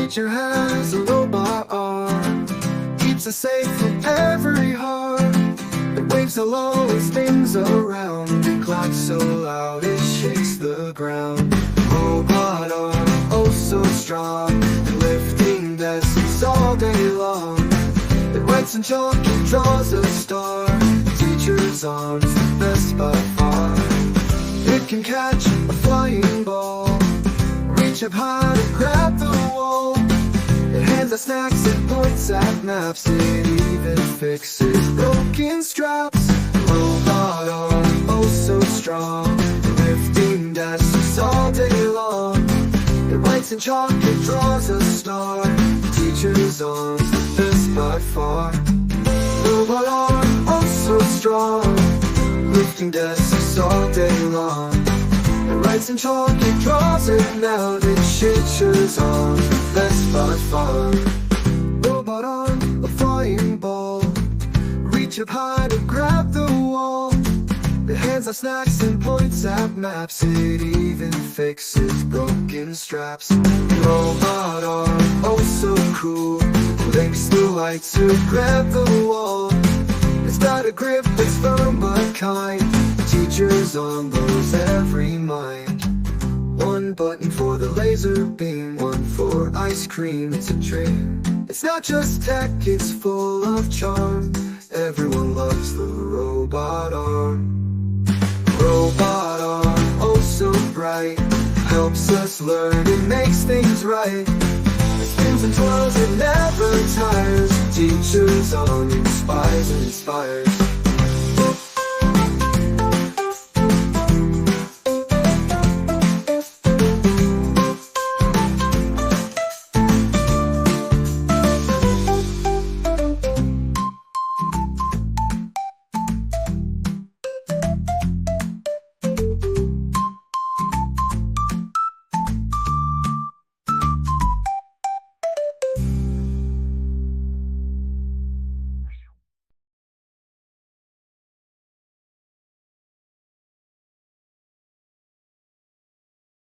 teacher has a robot arm, keeps us safe from every harm. It waves hello as things around, it claps so loud it shakes the ground. Robot arm, oh so strong, lifting desks all day long. It writes in chalk and draws a star. Teacher's arms, the best by far. It can catch a flying ball, reach up high to grab the wall. It hands out snacks, it points at maps, it even fixes broken straps. Robot arm, oh so strong, lifting desks all day long. It writes in chalk, it draws a star. Teacher's arms, the best by far. Robot arm, oh so strong, lifting desks all day long. It writes in chalk, it draws it now. Teacher's arms, the best by far. Robot arm, a flying ball, reach up high to grab the wall. It hands out snacks and points at maps, it even fixes broken straps. Robot arm, oh so cool, links the light to grab the wall. It's got a grip that's firm but kind, teacher's arm blows every mind. One button for the laser beam, one for ice cream, it's a dream. It's not just tech, it's full of charm. Everyone loves the robot arm. Robot arm, oh so bright, helps us learn, it makes things right. It spins and twirls, it never tires. Teacher's arm inspires and inspires.